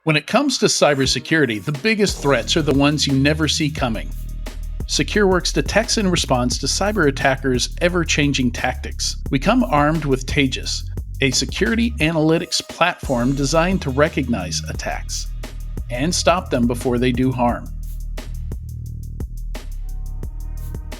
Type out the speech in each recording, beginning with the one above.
When it comes to cybersecurity, the biggest threats are the ones you never see coming. SecureWorks detects and responds to cyber attackers' ever-changing tactics. We come armed with Tice, a security analytics platform designed to recognize attacks and stop them before they do harm.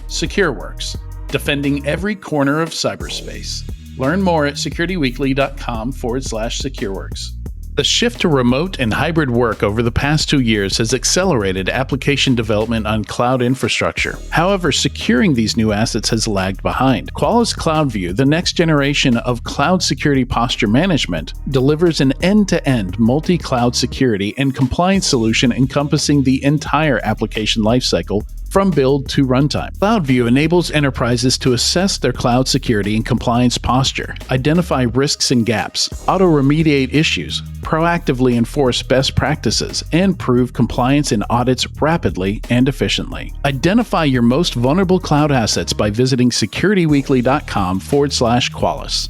SecureWorks, defending every corner of cyberspace. Learn more at securityweekly.com/SecureWorks. The shift to remote and hybrid work over the past 2 years has accelerated application development on cloud infrastructure. However, securing these new assets has lagged behind. Qualys CloudView, the next generation of cloud security posture management, delivers an end-to-end multi-cloud security and compliance solution encompassing the entire application lifecycle from build to runtime. CloudView enables enterprises to assess their cloud security and compliance posture, identify risks and gaps, auto-remediate issues, proactively enforce best practices, and prove compliance in audits rapidly and efficiently. Identify your most vulnerable cloud assets by visiting securityweekly.com/Qualys.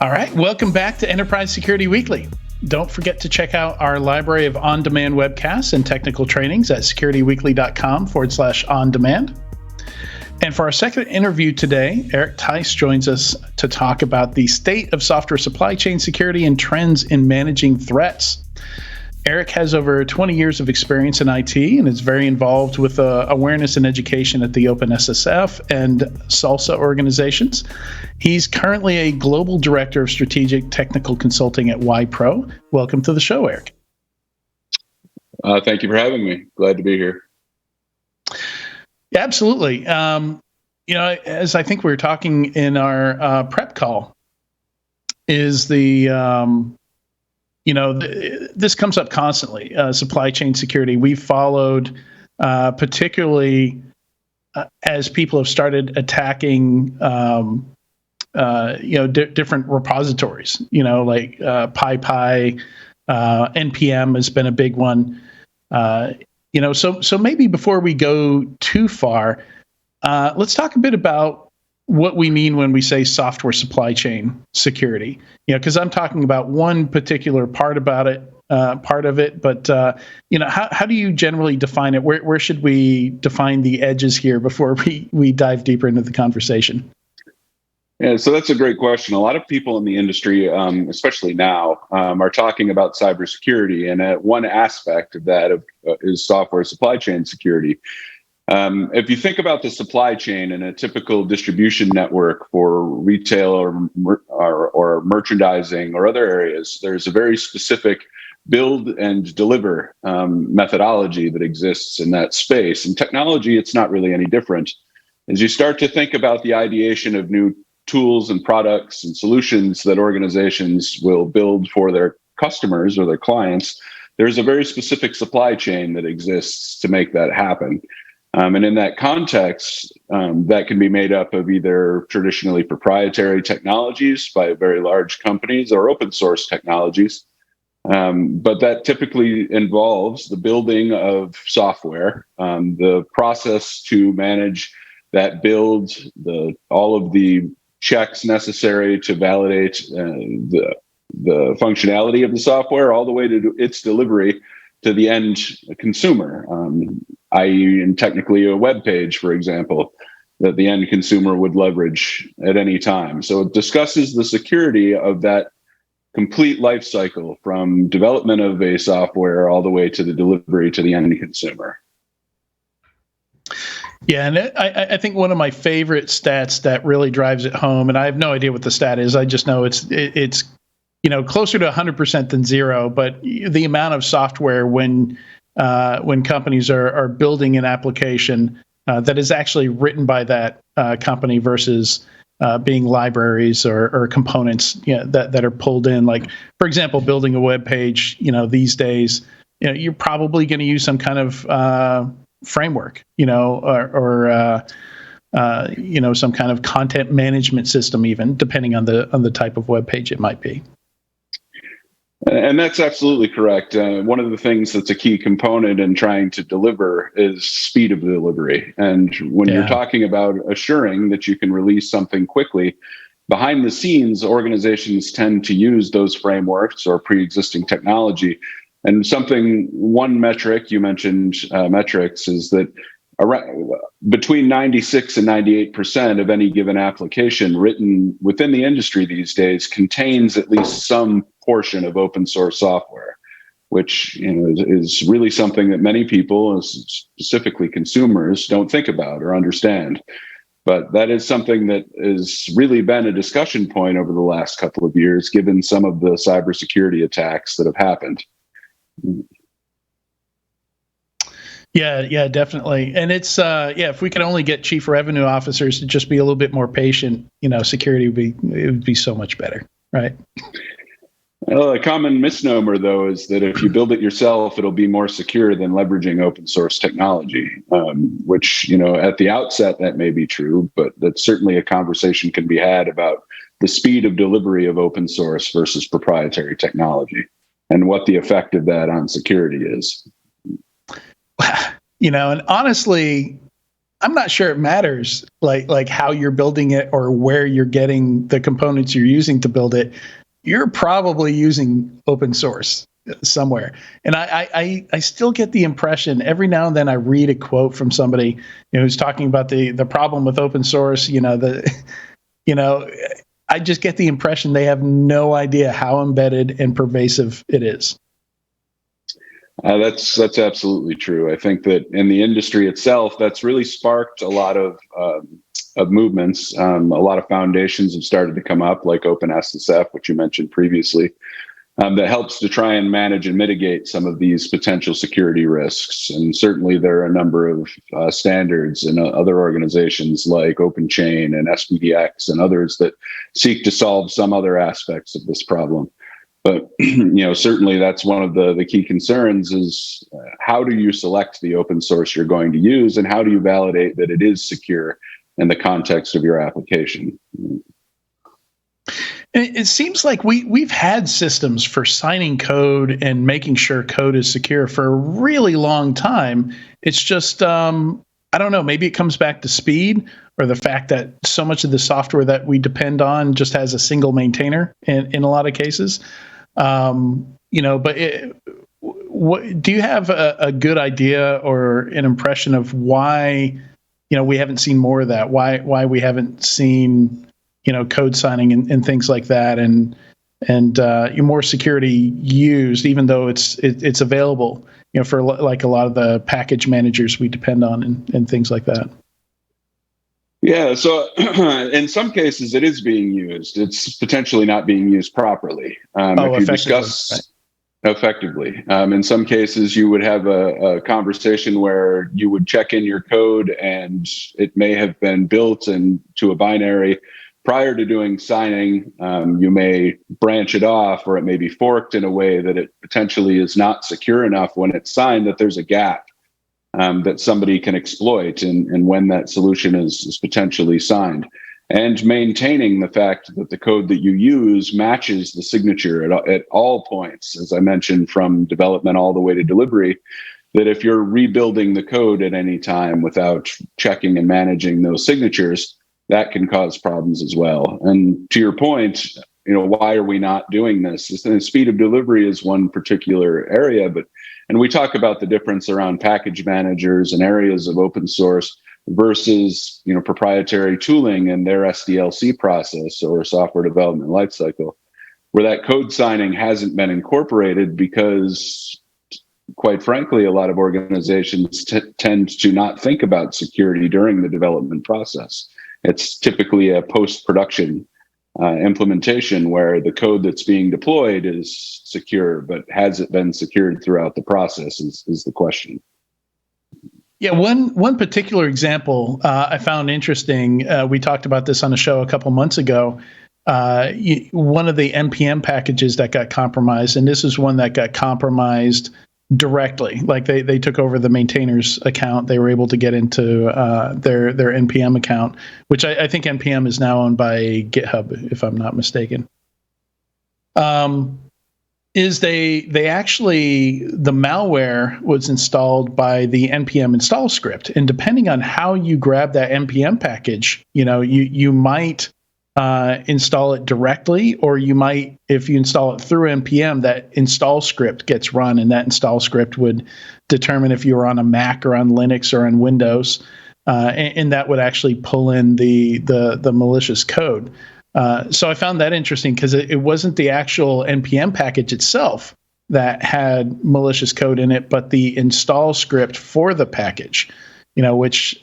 All right, welcome back to Enterprise Security Weekly. Don't forget to check out our library of on-demand webcasts and technical trainings at securityweekly.com/on-demand. And for our second interview today, Eric Tice joins us to talk about the state of software supply chain security and trends in managing threats. Eric has over 20 years of experience in IT and is very involved with awareness and education at the OpenSSF and SALSA organizations. He's currently a global director of strategic technical consulting at Wipro. Welcome to the show, Eric. Thank you for having me. Glad to be here. Yeah, absolutely. As I think we were talking in our prep call, is this comes up constantly, supply chain security. We've followed, particularly as people have started attacking, different repositories, like PyPy, NPM has been a big one. So maybe before we go too far, let's talk a bit about what we mean when we say software supply chain security, because I'm talking about one particular part of it, but how do you generally define it? Where should we define the edges here before we dive deeper into the conversation? Yeah, so that's a great question. A lot of people in the industry, especially now, are talking about cybersecurity, and one aspect of that is software supply chain security. If you think about the supply chain in a typical distribution network for retail or merchandising or other areas, there's a very specific build and deliver methodology that exists in that space. In technology, it's not really any different. As you start to think about the ideation of new tools and products and solutions that organizations will build for their customers or their clients, there's a very specific supply chain that exists to make that happen. And in that context, that can be made up of either traditionally proprietary technologies by very large companies or open source technologies. But that typically involves the building of software, the process to manage that build, all of the checks necessary to validate the functionality of the software, all the way to its delivery to the end consumer, i.e., and technically a web page, for example, that the end consumer would leverage at any time. So it discusses the security of that complete life cycle from development of a software all the way to the delivery to the end consumer. Yeah, and I think one of my favorite stats that really drives it home, and I have no idea what the stat is, I just know it's closer to 100% than zero, but the amount of software when companies are building an application that is actually written by that company versus being libraries or components that are pulled in. Like, for example, building a web page, these days, you're probably going to use some kind of framework, or some kind of content management system, even depending on the type of web page it might be. And that's absolutely correct. One of the things that's a key component in trying to deliver is speed of delivery. And when you're talking about assuring that you can release something quickly, behind the scenes, organizations tend to use those frameworks or pre-existing technology. And one metric, you mentioned metrics, is that between 96 and 98% of any given application written within the industry these days contains at least some portion of open source software, which is really something that many people, specifically consumers, don't think about or understand. But that is something that has really been a discussion point over the last couple of years, given some of the cybersecurity attacks that have happened. Yeah, definitely. And it's if we could only get chief revenue officers to just be a little bit more patient, security would be so much better, right? Well, a common misnomer, though, is that if you build it yourself, it'll be more secure than leveraging open source technology, which, at the outset, that may be true, but that's certainly a conversation can be had about the speed of delivery of open source versus proprietary technology and what the effect of that on security is. And honestly, I'm not sure it matters like how you're building it or where you're getting the components you're using to build it. You're probably using open source somewhere. And I still get the impression every now and then I read a quote from somebody who's talking about the problem with open source, I just get the impression they have no idea how embedded and pervasive it is. That's absolutely true. I think that in the industry itself, that's really sparked a lot of movements. A lot of foundations have started to come up, like OpenSSF, which you mentioned previously, that helps to try and manage and mitigate some of these potential security risks. And certainly there are a number of standards and other organizations like OpenChain and SPDX and others that seek to solve some other aspects of this problem. But certainly that's one of the key concerns is how do you select the open source you're going to use, and how do you validate that it is secure in the context of your application? It seems like we've had systems for signing code and making sure code is secure for a really long time. It's just I don't know, maybe it comes back to speed or the fact that so much of the software that we depend on just has a single maintainer in a lot of cases. But do you have a good idea or an impression of why, we haven't seen more of that? Why we haven't seen, code signing and things like that, and more security used, even though it's available, for like a lot of the package managers we depend on and things like that. Yeah, so in some cases it is being used. It's potentially not being used properly. If you discuss effectively, in some cases you would have a conversation where you would check in your code and it may have been built into a binary prior to doing signing. You may branch it off, or it may be forked in a way that it potentially is not secure enough when it's signed that there's a gap that somebody can exploit and when that solution is potentially signed. And maintaining the fact that the code that you use matches the signature at all points, as I mentioned, from development all the way to delivery, that if you're rebuilding the code at any time without checking and managing those signatures, that can cause problems as well. And to your point, why are we not doing this? The speed of delivery is one particular area, and we talk about the difference around package managers and areas of open source versus proprietary tooling and their SDLC process or software development lifecycle, where that code signing hasn't been incorporated because, quite frankly, a lot of organizations tend to not think about security during the development process. It's typically a post-production implementation where the code that's being deployed is secure, but has it been secured throughout the process is the question. Yeah, one particular example I found interesting. We talked about this on a show a couple months ago. One of the NPM packages that got compromised, and this is one that got compromised directly. Like they took over the maintainer's account. They were able to get into their NPM account, which I think NPM is now owned by GitHub, if I'm not mistaken. is they actually, the malware was installed by the npm install script, and depending on how you grab that npm package, you might install it directly, or you might, if you install it through npm, that install script gets run, and that install script would determine if you were on a Mac or on Linux or on Windows, and that would actually pull in the malicious code. So I found that interesting because it wasn't the actual npm package itself that had malicious code in it, but the install script for the package, which,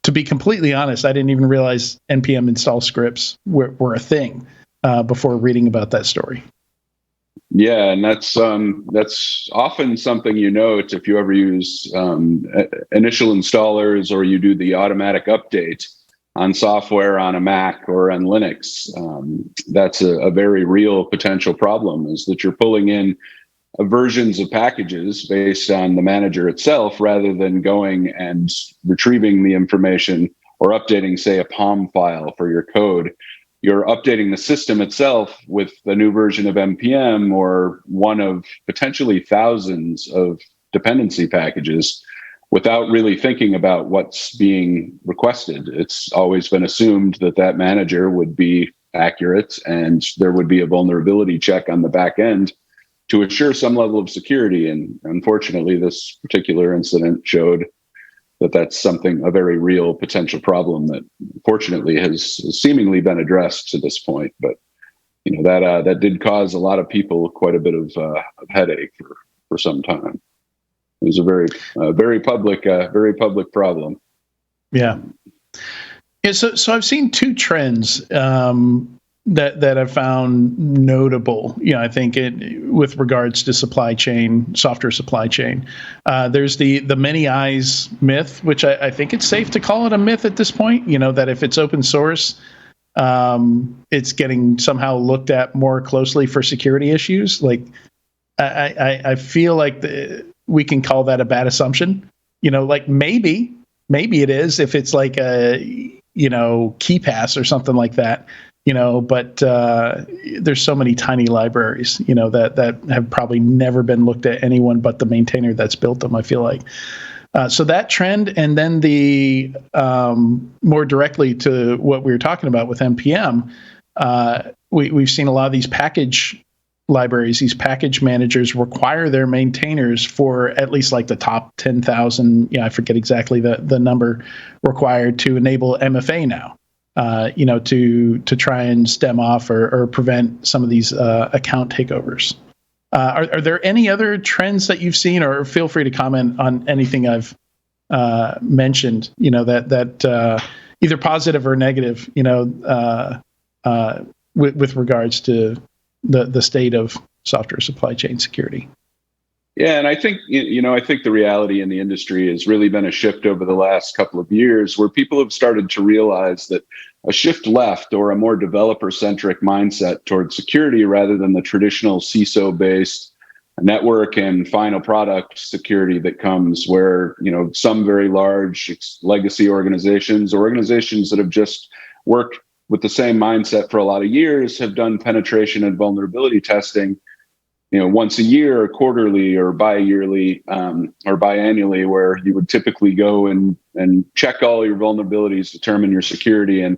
to be completely honest, I didn't even realize npm install scripts were a thing before reading about that story. Yeah, and that's often something you note if you ever use initial installers, or you do the automatic update on software on a Mac or on Linux. That's a very real potential problem, is that you're pulling in versions of packages based on the manager itself, rather than going and retrieving the information or updating, say, a POM file for your code. You're updating the system itself with a new version of npm, or one of potentially thousands of dependency packages, without really thinking about what's being requested. It's always been assumed that that manager would be accurate, and there would be a vulnerability check on the back end to assure some level of security. And unfortunately, this particular incident showed that that's a very real potential problem that fortunately has seemingly been addressed to this point. But that did cause a lot of people quite a bit of headache for some time. It was a very public problem. Yeah. So I've seen two trends that I've found notable. I think with regards to software supply chain. There's the many eyes myth, which I think it's safe to call it a myth at this point. That if it's open source, it's getting somehow looked at more closely for security issues. Like I feel like we can call that a bad assumption. Like maybe it is if it's like a KeyPass or something like that. But there's so many tiny libraries, that have probably never been looked at anyone but the maintainer that's built them, I feel like. So that trend, and then the more directly to what we were talking about with npm, we've seen a lot of these package libraries, these package managers require their maintainers for at least like the top 10,000, I forget exactly the number required to enable MFA now. To try and stem off or prevent some of these account takeovers. Are there any other trends that you've seen, or feel free to comment on anything I've mentioned, that either positive or negative, with regards to the state of software supply chain security? Yeah, and I think the reality in the industry has really been a shift over the last couple of years, where people have started to realize that a shift left, or a more developer-centric mindset towards security, rather than the traditional CISO-based network and final product security that comes where, some very large legacy organizations, or organizations that have just worked with the same mindset for a lot of years, have done penetration and vulnerability testing once a year, or quarterly, or bi-yearly, or biannually, where you would typically go and check all your vulnerabilities, determine your security, and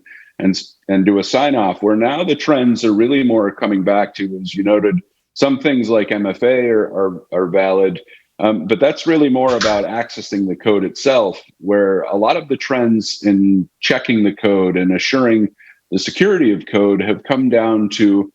do a sign-off. Where now the trends are really more coming back to, as you noted, some things like MFA are valid, but that's really more about accessing the code itself, where a lot of the trends in checking the code and assuring the security of code have come down to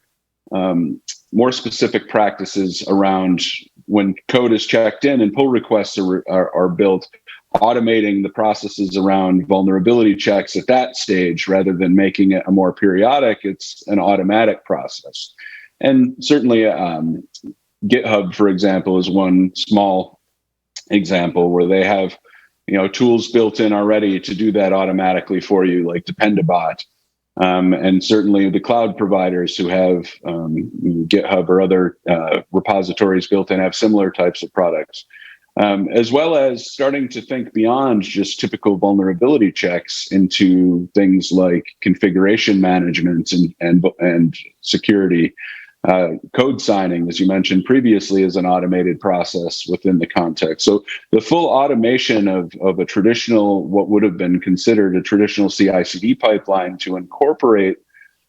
more specific practices around when code is checked in and pull requests are built, automating the processes around vulnerability checks at that stage, rather than making it a more periodic. It's an automatic process. And certainly GitHub, for example, is one small example where they have tools built in already to do that automatically for you, like Dependabot. And certainly the cloud providers who have GitHub or other repositories built in have similar types of products, as well as starting to think beyond just typical vulnerability checks into things like configuration management and security. Code signing, as you mentioned previously, is an automated process within the context. So the full automation of a traditional, what would have been considered a traditional CI/CD pipeline, to incorporate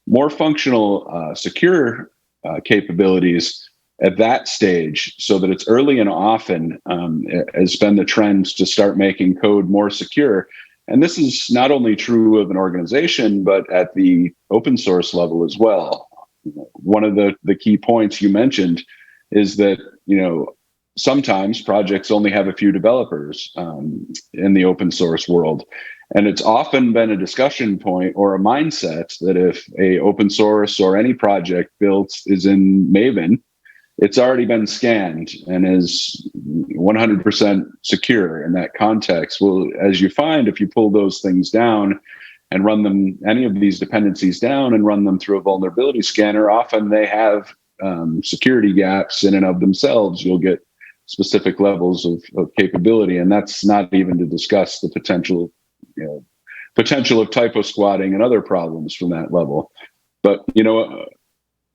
more functional, secure capabilities at that stage, so that it's early and often, has been the trend to start making code more secure. And this is not only true of an organization, but at the open source level as well. One of the key points you mentioned is that, sometimes projects only have a few developers in the open source world. And it's often been a discussion point or a mindset that if a open source or any project built is in Maven, it's already been scanned and is 100% secure in that context. Well, as you find, if you pull those things down and run them, any of these dependencies down and run them through a vulnerability scanner, often they have security gaps in and of themselves. You'll get specific levels of capability, and that's not even to discuss the potential of typo squatting and other problems from that level. But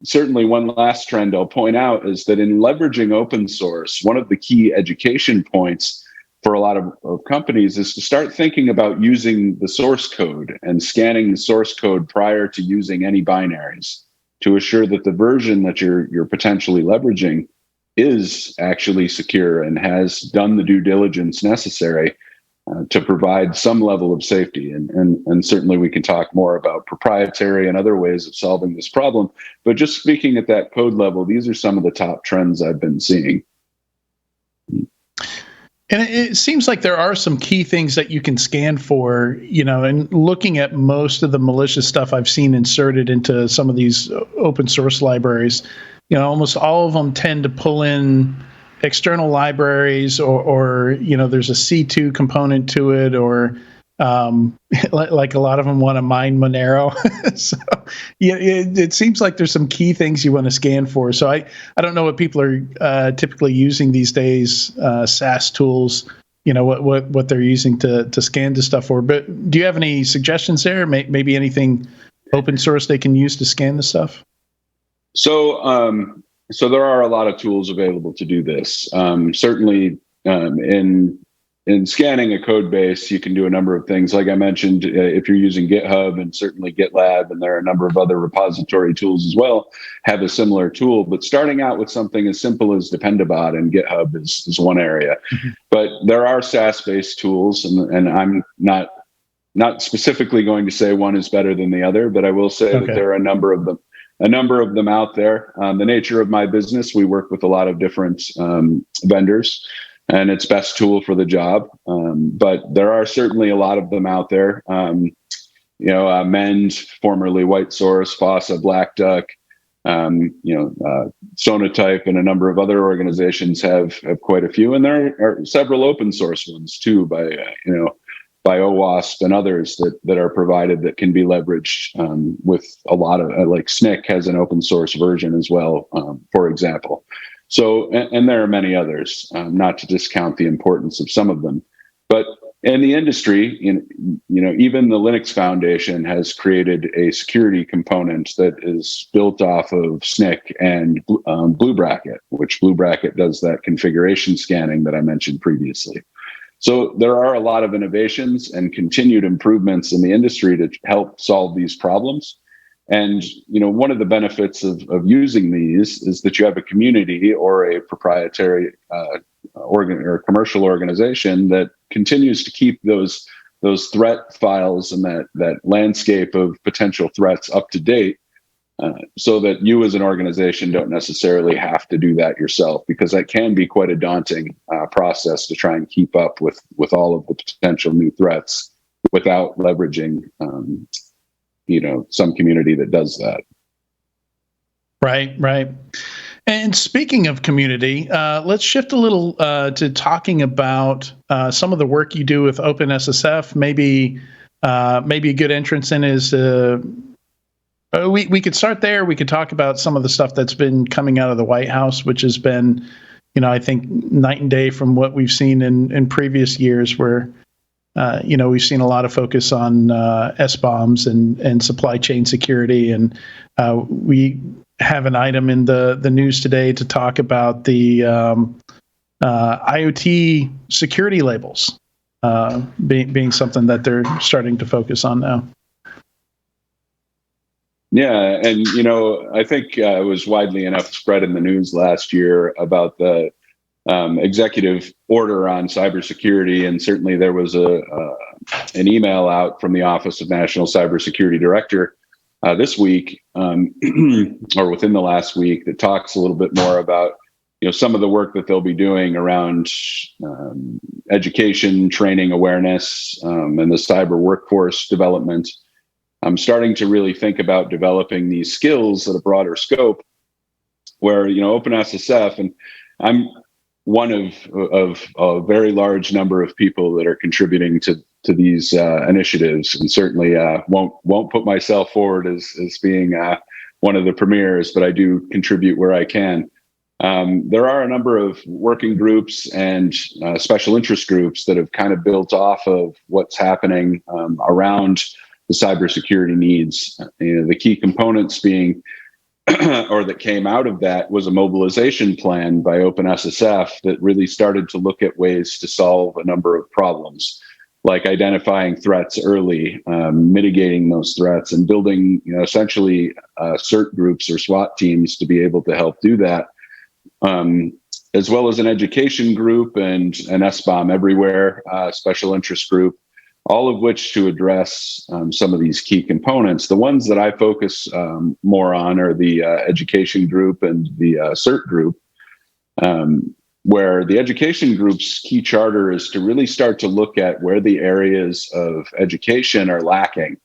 certainly one last trend I'll point out is that in leveraging open source, one of the key education points for a lot of companies is to start thinking about using the source code and scanning the source code prior to using any binaries, to assure that the version that you're potentially leveraging is actually secure and has done the due diligence necessary to provide some level of safety. And certainly we can talk more about proprietary and other ways of solving this problem. But just speaking at that code level, these are some of the top trends I've been seeing. And it seems like there are some key things that you can scan for, and looking at most of the malicious stuff I've seen inserted into some of these open source libraries, almost all of them tend to pull in external libraries or there's a C2 component to it, or like a lot of them want to mine Monero. So it seems like there's some key things you want to scan for. So I don't know what people are typically using these days, SaaS tools, what they're using to scan this stuff for. But do you have any suggestions there? Maybe anything open source they can use to scan this stuff? So there are a lot of tools available to do this. Certainly, in scanning a code base, you can do a number of things. Like I mentioned, if you're using GitHub and certainly GitLab, and there are a number of other repository tools as well, have a similar tool. But starting out with something as simple as Dependabot and GitHub is one area. Mm-hmm. But there are SaaS-based tools, and I'm not specifically going to say one is better than the other, but I will say that there are a number of them out there. The nature of my business, we work with a lot of different vendors, and it's best tool for the job. But there are certainly a lot of them out there. Mend, formerly White Source, Fossa, Black Duck, Sonatype, and a number of other organizations have quite a few. And there are several open source ones too, by OWASP and others that are provided that can be leveraged with a lot of, like SNCC has an open source version as well, for example. So, and there are many others, not to discount the importance of some of them. But in the industry, even the Linux Foundation has created a security component that is built off of SNCC and Blue Bracket, which Blue Bracket does that configuration scanning that I mentioned previously. So there are a lot of innovations and continued improvements in the industry to help solve these problems. And, one of the benefits of using these is that you have a community or a proprietary or commercial organization that continues to keep those threat files and that landscape of potential threats up to date, so that you as an organization don't necessarily have to do that yourself, because that can be quite a daunting process to try and keep up with all of the potential new threats without leveraging some community that does that. Right. And speaking of community, let's shift a little to talking about some of the work you do with OpenSSF. Maybe a good entrance in is we could start there. We could talk about some of the stuff that's been coming out of the White House, which has been, I think, night and day from what we've seen in previous years, where we've seen a lot of focus on SBOMs and supply chain security, and we have an item in the news today to talk about the IoT security labels being something that they're starting to focus on now. Yeah, and I think it was widely enough spread in the news last year about the executive order on cybersecurity, and certainly there was an email out from the Office of National Cybersecurity Director this week, or within the last week, that talks a little bit more about some of the work that they'll be doing around education, training, awareness, and the cyber workforce development. I'm starting to really think about developing these skills at a broader scope, where OpenSSF, and I'm one of a very large number of people that are contributing to these initiatives, and certainly won't put myself forward as being one of the premiers, but I do contribute where I can. There are a number of working groups and special interest groups that have kind of built off of what's happening around the cybersecurity needs. The key components being, or that came out of that, was a mobilization plan by OpenSSF that really started to look at ways to solve a number of problems, like identifying threats early, mitigating those threats, and building essentially CERT groups or SWAT teams to be able to help do that, as well as an education group and an SBOM Everywhere special interest group, all of which to address some of these key components. The ones that I focus more on are the education group and the CERT group, where the education group's key charter is to really start to look at where the areas of education are lacking.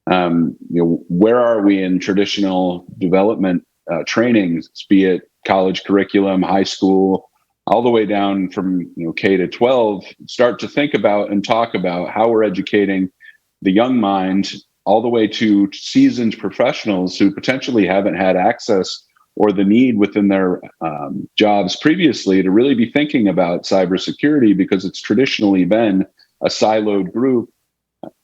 Where are we in traditional development trainings, be it college curriculum, high school, all the way down from K to 12, start to think about and talk about how we're educating the young mind, all the way to seasoned professionals who potentially haven't had access or the need within their jobs previously to really be thinking about cybersecurity, because it's traditionally been a siloed group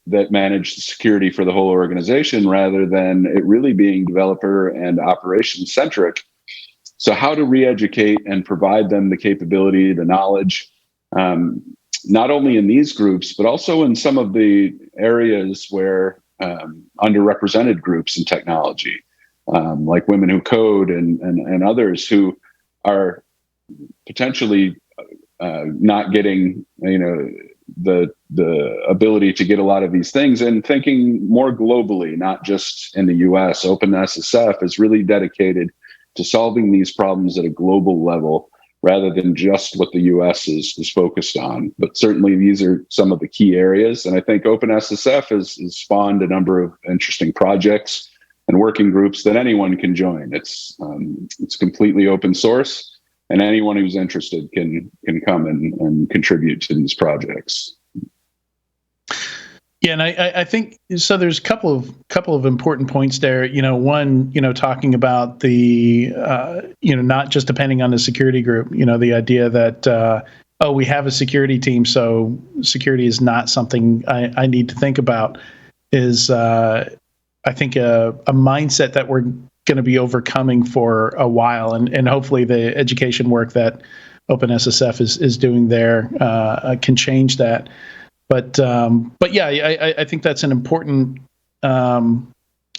that managed security for the whole organization, rather than it really being developer and operations centric. So how to re-educate and provide them the capability, the knowledge, not only in these groups, but also in some of the areas where underrepresented groups in technology, like Women Who Code and others who are potentially not getting the ability to get a lot of these things, and thinking more globally, not just in the US. OpenSSF is really dedicated to solving these problems at a global level, rather than just what the US is focused on. But certainly these are some of the key areas. And I think OpenSSF has spawned a number of interesting projects and working groups that anyone can join. It's completely open source, and anyone who's interested can come and contribute to these projects. Yeah, and I think so. There's a couple of important points there. One, talking about the not just depending on the security group. The idea that we have a security team, so security is not something I need to think about, is I think a mindset that we're going to be overcoming for a while, and hopefully the education work that OpenSSF is doing there can change that. But yeah, I think that's an important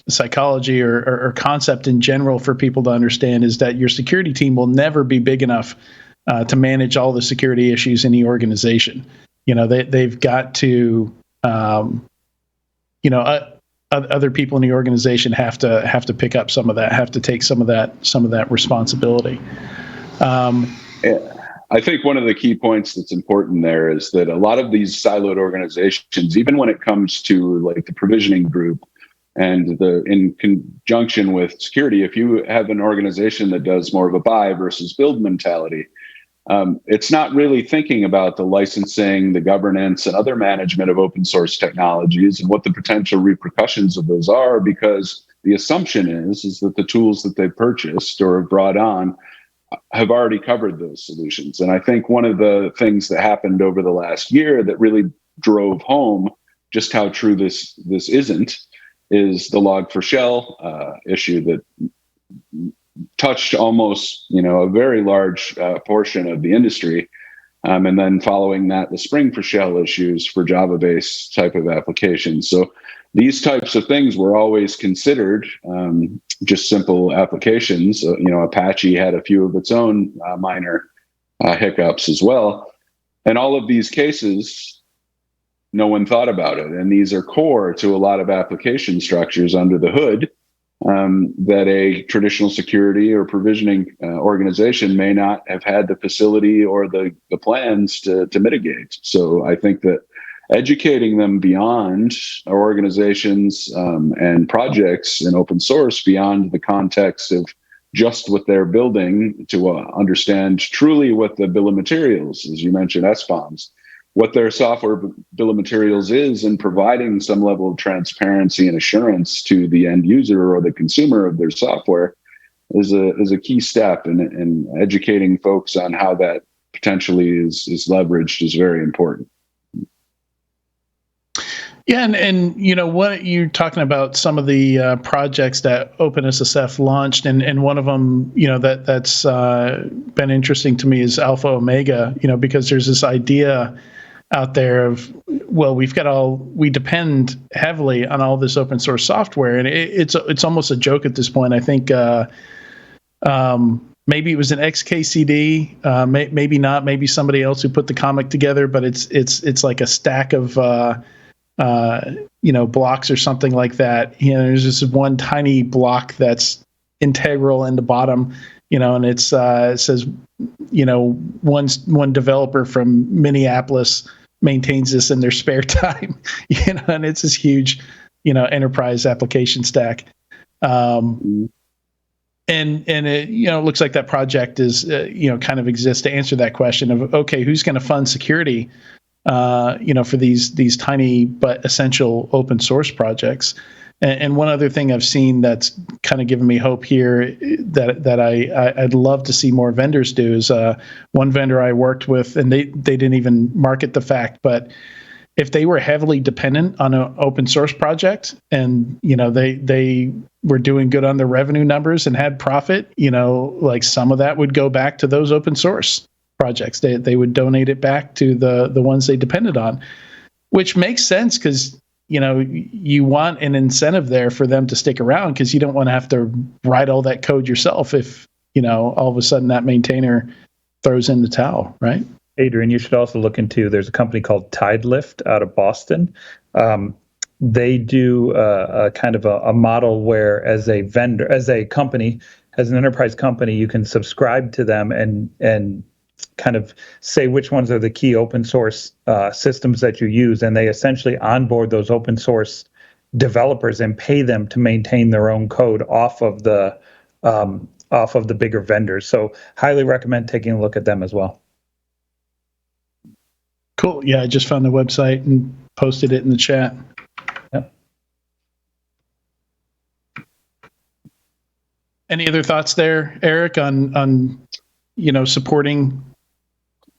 psychology or concept in general for people to understand, is that your security team will never be big enough to manage all the security issues in the organization. They've got to, other people in the organization have to pick up some of that, have to take some of that responsibility. Yeah. I think one of the key points that's important there is that a lot of these siloed organizations, even when it comes to like the provisioning group and in conjunction with security, if you have an organization that does more of a buy versus build mentality, it's not really thinking about the licensing, the governance, and other management of open source technologies and what the potential repercussions of those are, because the assumption is that the tools that they've purchased or have brought on have already covered those solutions. And I think one of the things that happened over the last year that really drove home just how true this isn't is the Log4Shell issue that touched almost, a very large portion of the industry. And then following that, the Spring for Shell issues for Java-based type of applications. So these types of things were always considered just simple applications. Apache had a few of its own minor hiccups as well. And all of these cases, no one thought about it. And these are core to a lot of application structures under the hood that a traditional security or provisioning organization may not have had the facility or the plans to mitigate. So I think that educating them beyond our organizations and projects in open source, beyond the context of just what they're building, to understand truly what the bill of materials, as you mentioned, SBOMs, what their software bill of materials is, and providing some level of transparency and assurance to the end user or the consumer of their software is a key step in educating folks on how that potentially is leveraged is very important. Yeah, and what you're talking about, some of the projects that OpenSSF launched, and one of them, that's been interesting to me is Alpha Omega, because there's this idea out there of, well, we depend heavily on all this open source software, and it's almost a joke at this point. I think maybe it was an XKCD, maybe not, maybe somebody else who put the comic together, but it's like a stack of blocks or something like that. There's this one tiny block that's integral in the bottom, and it says, one developer from Minneapolis maintains this in their spare time, and it's this huge, enterprise application stack. And it, looks like that project is, kind of exists to answer that question of, okay, who's going to fund security, for these tiny but essential open source projects. And one other thing I've seen that's kind of given me hope here that I'd love to see more vendors do is one vendor I worked with, and they didn't even market the fact, but if they were heavily dependent on an open source project and they were doing good on their revenue numbers and had profit, like some of that would go back to those open source projects. They would donate it back to the ones they depended on, which makes sense because you want an incentive there for them to stick around, because you don't want to have to write all that code yourself if all of a sudden that maintainer throws in the towel, right? Adrian, you should also look into, there's a company called Tidelift out of Boston. They do a kind of a model where as a vendor, as a company, as an enterprise company, you can subscribe to them and kind of say which ones are the key open source systems that you use, and they essentially onboard those open source developers and pay them to maintain their own code off of the bigger vendors. So highly recommend taking a look at them as well. Cool. Yeah, I just found the website and posted it in the chat. Yep. Any other thoughts there, Eric, on supporting,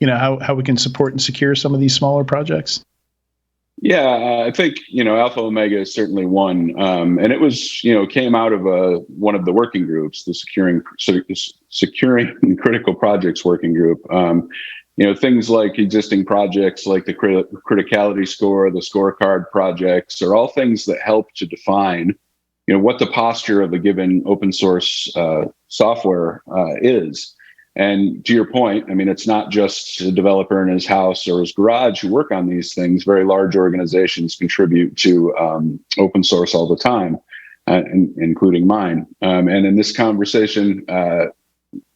how we can support and secure some of these smaller projects? Yeah, I think, Alpha Omega is certainly one. And it was, came out of one of the working groups, the Securing Critical Projects Working Group. Things like existing projects like the criticality score, the scorecard projects are all things that help to define, what the posture of a given open source software is. And to your point, it's not just a developer in his house or his garage who work on these things. Very large organizations contribute to open source all the time, including mine. And in this conversation,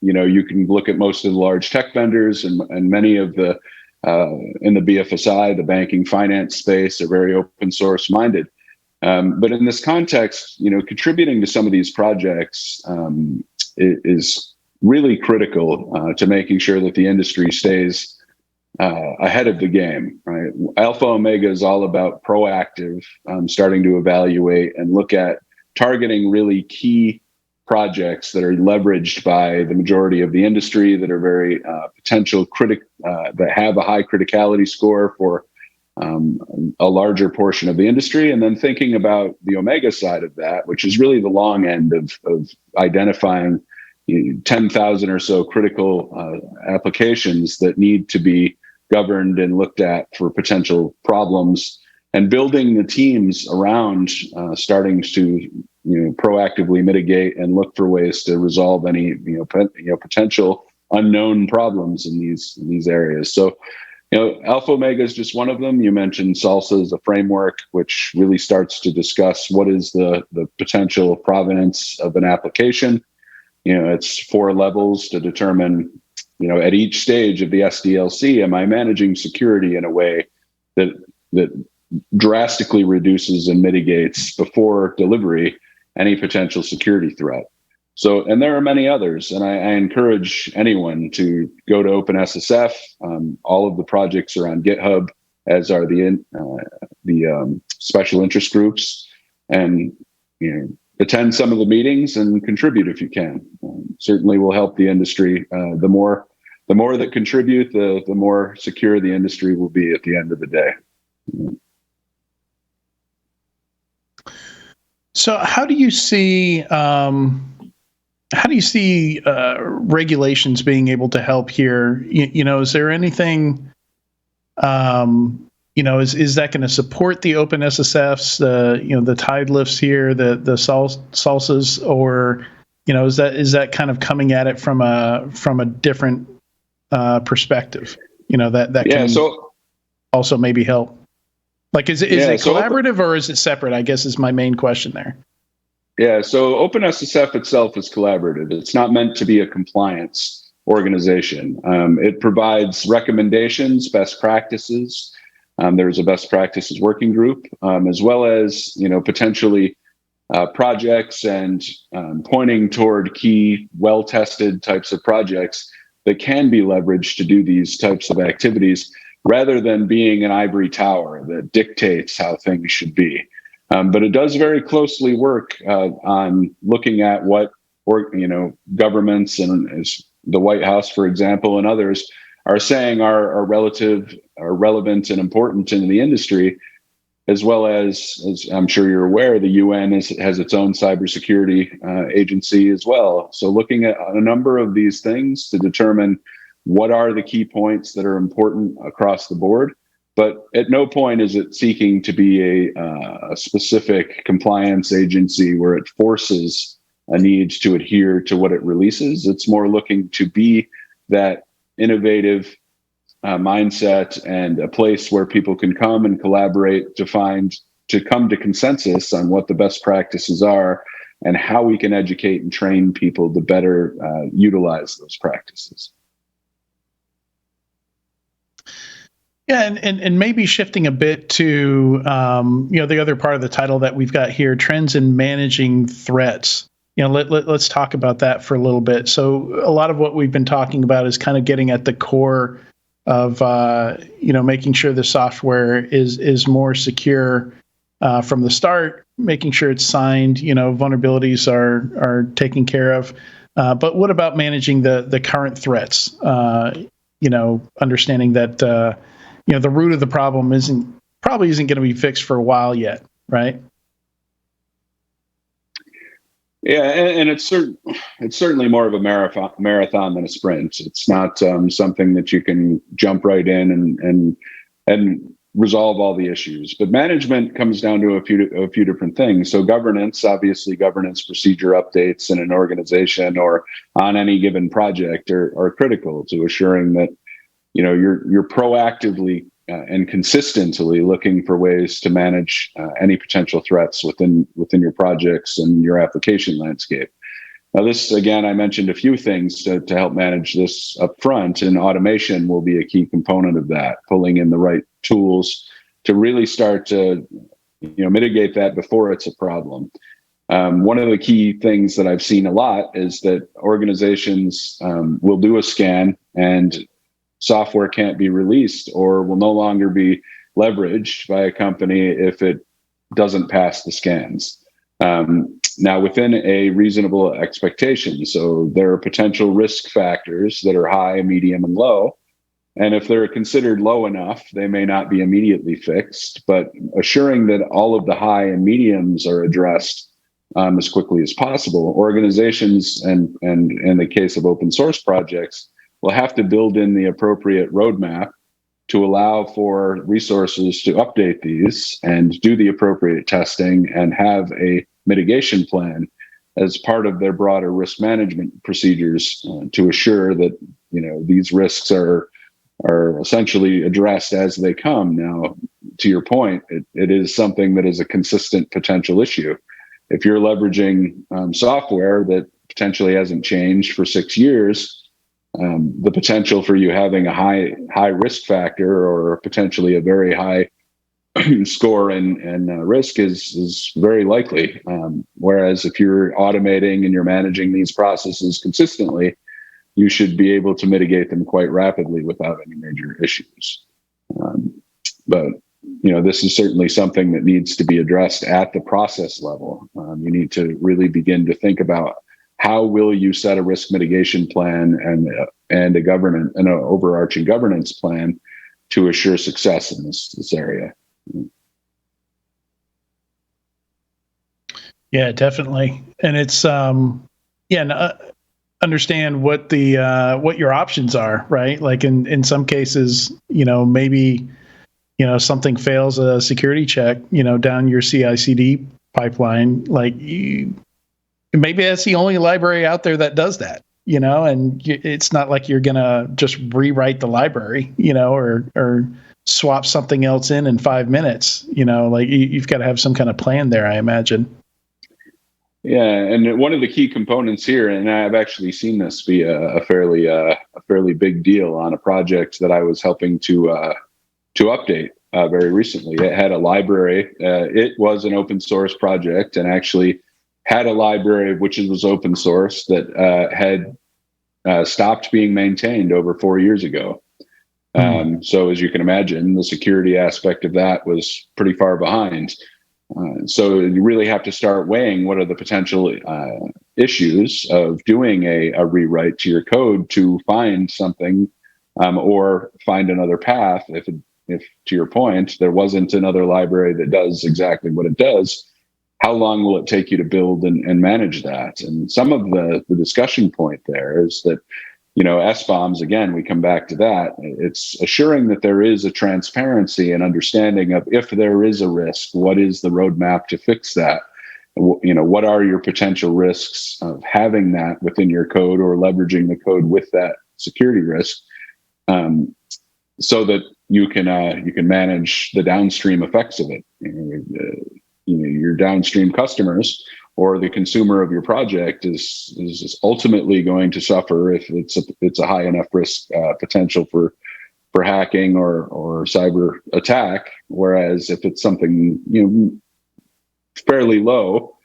you can look at most of the large tech vendors and many of the in the BFSI, the banking finance space, are very open source minded. But in this context, contributing to some of these projects is really critical to making sure that the industry stays ahead of the game, right? Alpha Omega is all about proactive, starting to evaluate and look at targeting really key projects that are leveraged by the majority of the industry, that are very potential that have a high criticality score for a larger portion of the industry, and then thinking about the Omega side of that, which is really the long end of identifying 10,000 or so critical applications that need to be governed and looked at for potential problems, and building the teams around starting to proactively mitigate and look for ways to resolve any potential unknown problems in these areas. So Alpha Omega is just one of them. You mentioned SALSA as a framework, which really starts to discuss what is the potential provenance of an application. It's 4 levels to determine, at each stage of the SDLC, am I managing security in a way that drastically reduces and mitigates before delivery any potential security threat. So, and there are many others, and I encourage anyone to go to OpenSSF. All of the projects are on GitHub, as are the special interest groups, and attend some of the meetings and contribute if you can. Certainly will help the industry. The more that contribute, the more secure the industry will be at the end of the day. So how do you see regulations being able to help here? Is there anything, is that going to support the OpenSSFs, the tide lifts here, the SALSAs, or, is that kind of coming at it from a different perspective, that can also maybe help? Like, is it collaborative or is it separate? I guess is my main question there. Yeah, so OpenSSF itself is collaborative. It's not meant to be a compliance organization. It provides recommendations, best practices. There's a best practices working group, as well as potentially projects and pointing toward key, well-tested types of projects that can be leveraged to do these types of activities, rather than being an ivory tower that dictates how things should be. But it does very closely work on looking at what governments and the White House, for example, and others are saying are relevant and important in the industry, as well as I'm sure you're aware, the UN has its own cybersecurity agency as well. So looking at a number of these things to determine what are the key points that are important across the board. But at no point is it seeking to be a specific compliance agency where it forces a need to adhere to what it releases. It's more looking to be that innovative mindset and a place where people can come and collaborate to come to consensus on what the best practices are and how we can educate and train people to better utilize those practices. Yeah, and maybe shifting a bit to the other part of the title that we've got here, trends in managing threats. Let's talk about that for a little bit. So a lot of what we've been talking about is kind of getting at the core of making sure the software is more secure from the start, making sure it's signed, vulnerabilities are taken care of. But what about managing the current threats? Understanding that the root of the problem probably isn't going to be fixed for a while yet, right? Yeah, and it's certainly more of a marathon than a sprint. It's not something that you can jump right in and resolve all the issues. But management comes down to a few different things. So governance procedure updates in an organization or on any given project are critical to assuring that you're proactively and consistently looking for ways to manage any potential threats within your projects and your application landscape. Now, this, again, I mentioned a few things to help manage this up front, and automation will be a key component of that, pulling in the right tools to really start to mitigate that before it's a problem. One of the key things that I've seen a lot is that organizations will do a scan and software can't be released or will no longer be leveraged by a company if it doesn't pass the scans. Now, within a reasonable expectation. So there are potential risk factors that are high, medium, and low. And if they're considered low enough, they may not be immediately fixed, but assuring that all of the high and mediums are addressed as quickly as possible. Organizations, and in the case of open source projects, will have to build in the appropriate roadmap to allow for resources to update these and do the appropriate testing and have a mitigation plan as part of their broader risk management procedures to assure that these risks are essentially addressed as they come. Now, to your point, it is something that is a consistent potential issue. If you're leveraging software that potentially hasn't changed for 6 years, the potential for you having a high risk factor or potentially a very high score and risk is very likely. Whereas if you're automating and you're managing these processes consistently, you should be able to mitigate them quite rapidly without any major issues. But this is certainly something that needs to be addressed at the process level. You need to really begin to think about how will you set a risk mitigation plan and an overarching governance plan to assure success in this area. Yeah, definitely. And it's understand what what your options are, right? Like in some cases, maybe something fails a security check, down your CI/CD pipeline. Like maybe that's the only library out there that does that, and it's not like you're gonna just rewrite the library, or swap something else in 5 minutes. Like you've got to have some kind of plan there, I imagine. Yeah, and one of the key components here, and I've actually seen this be a fairly big deal on a project that I was helping to update very recently. It had a library. It was an open source project, and actually had a library which was open source that had stopped being maintained over 4 years ago. So as you can imagine, the security aspect of that was pretty far behind. So you really have to start weighing what are the potential issues of doing a rewrite to your code to find something or find another path. If to your point, there wasn't another library that does exactly what it does, how long will it take you to build and manage that? And some of the discussion point there is that, SBOMs, again, we come back to that. It's assuring that there is a transparency and understanding of if there is a risk, what is the roadmap to fix that? What are your potential risks of having that within your code or leveraging the code with that security risk, so that you can manage the downstream effects of it. Your downstream customers or the consumer of your project is ultimately going to suffer if it's a high enough risk potential for hacking or cyber attack. Whereas if it's something fairly low,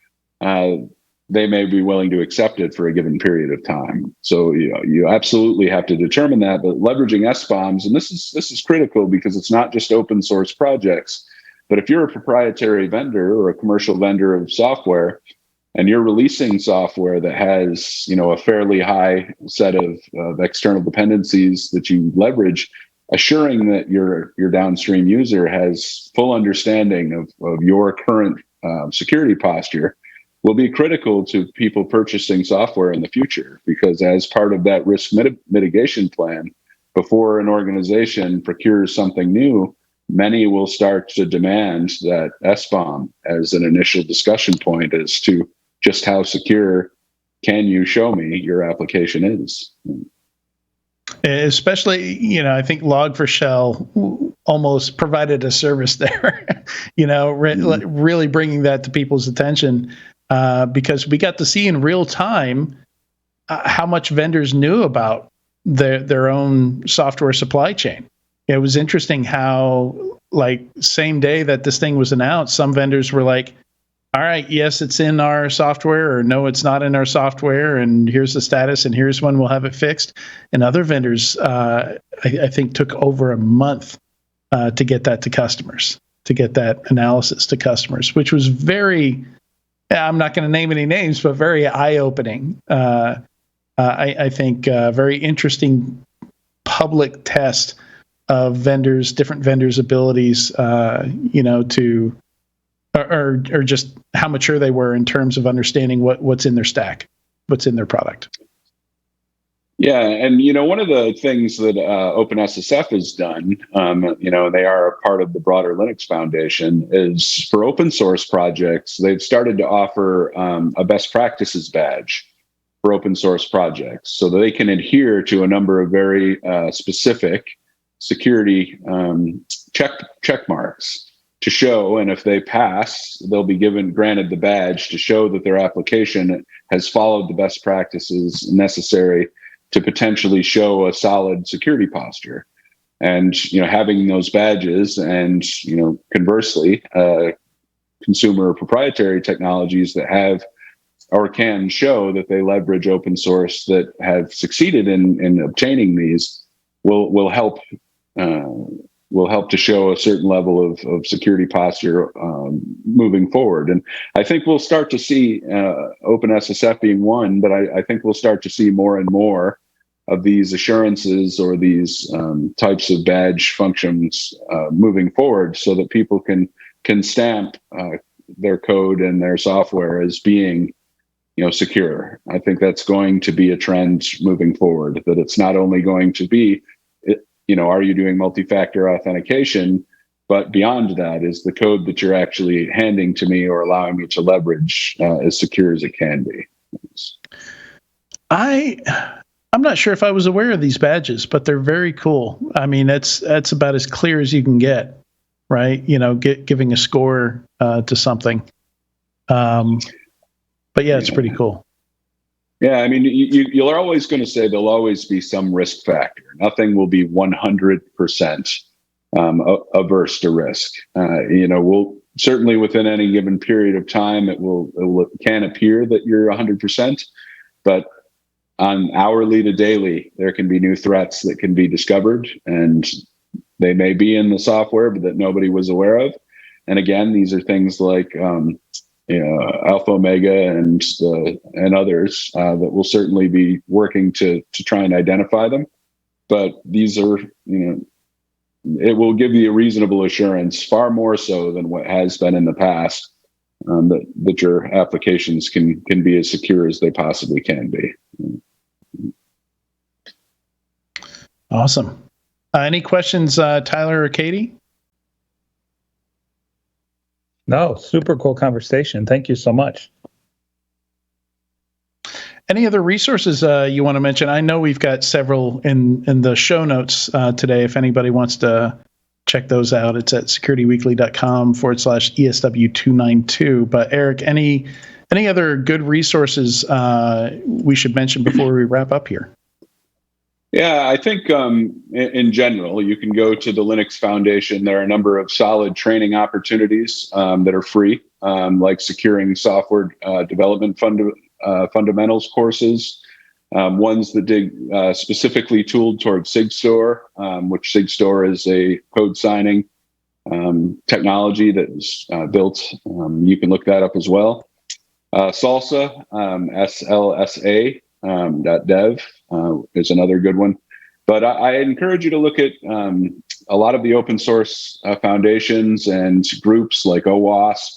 they may be willing to accept it for a given period of time. So you absolutely have to determine that. But leveraging SBOMs, and this is critical because it's not just open source projects, but if you're a proprietary vendor or a commercial vendor of software, and you're releasing software that has, a fairly high set of external dependencies that you leverage, assuring that your downstream user has full understanding of your current security posture will be critical to people purchasing software in the future. Because as part of that risk mitigation plan, before an organization procures something new, many will start to demand that SBOM as an initial discussion point as to just how secure can you show me your application is. Especially, I think Log4Shell almost provided a service there, really bringing that to people's attention, because we got to see in real time how much vendors knew about their own software supply chain. It was interesting how, like, same day that this thing was announced, some vendors were like, all right, yes, it's in our software, or no, it's not in our software, and here's the status, and here's when we'll have it fixed. And other vendors, I think, took over a month to get that to customers, to get that analysis to customers, which was very, I'm not going to name any names, but very eye-opening. I think very interesting public test of different vendors' abilities, to, or just how mature they were in terms of understanding what's in their stack, what's in their product. Yeah, and one of the things that OpenSSF has done, they are a part of the broader Linux Foundation, is for open source projects, they've started to offer a best practices badge for open source projects, so that they can adhere to a number of very specific security check marks to show, and if they pass, they'll be granted the badge to show that their application has followed the best practices necessary to potentially show a solid security posture. And having those badges, and conversely, consumer proprietary technologies that have or can show that they leverage open source that have succeeded in obtaining these will help to show a certain level of security posture moving forward. And I think we'll start to see OpenSSF being one, but I think we'll start to see more and more of these assurances or these types of badge functions moving forward, so that people can stamp their code and their software as being secure. I think that's going to be a trend moving forward, that it's not only going to be are you doing multi-factor authentication, but beyond that, is the code that you're actually handing to me or allowing me to leverage as secure as it can be. I'm not sure if I was aware of these badges, but they're very cool. I mean, that's about as clear as you can get, right? Giving a score to something. But yeah, it's pretty cool. Yeah, I mean, you're always going to say there'll always be some risk factor. Nothing will be 100% averse to risk. We'll certainly, within any given period of time, it can appear that you're 100%, but on hourly to daily, there can be new threats that can be discovered, and they may be in the software, but that nobody was aware of. And again, these are things like Alpha Omega and others that will certainly be working to try and identify them. But these are, it will give you a reasonable assurance, far more so than what has been in the past, that your applications can be as secure as they possibly can be. Awesome. Any questions, Tyler or Katie? No, super cool conversation. Thank you so much. Any other resources you want to mention? I know we've got several in the show notes today. If anybody wants to check those out, it's at securityweekly.com/ESW292. But Eric, any other good resources we should mention before we wrap up here? Yeah, I think in general, you can go to the Linux Foundation. There are a number of solid training opportunities that are free, like securing software development fundamentals courses, ones that dig specifically tooled towards SigStore, which SigStore is a code signing technology that is built. You can look that up as well. Salsa, slsa.dev is another good one. But I encourage you to look at a lot of the open source foundations and groups like OWASP,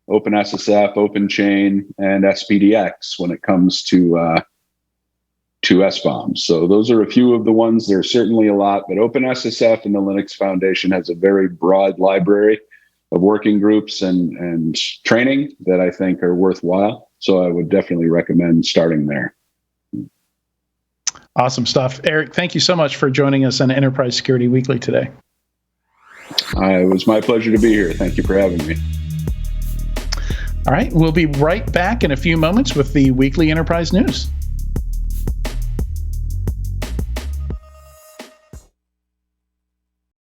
OpenSSF, OpenChain, and SPDX when it comes to SBOM. So those are a few of the ones. There's certainly a lot, but OpenSSF and the Linux Foundation has a very broad library of working groups and training that I think are worthwhile. So I would definitely recommend starting there. Awesome stuff. Eric, thank you so much for joining us on Enterprise Security Weekly today. It was my pleasure to be here. Thank you for having me. All right, we'll be right back in a few moments with the weekly Enterprise News.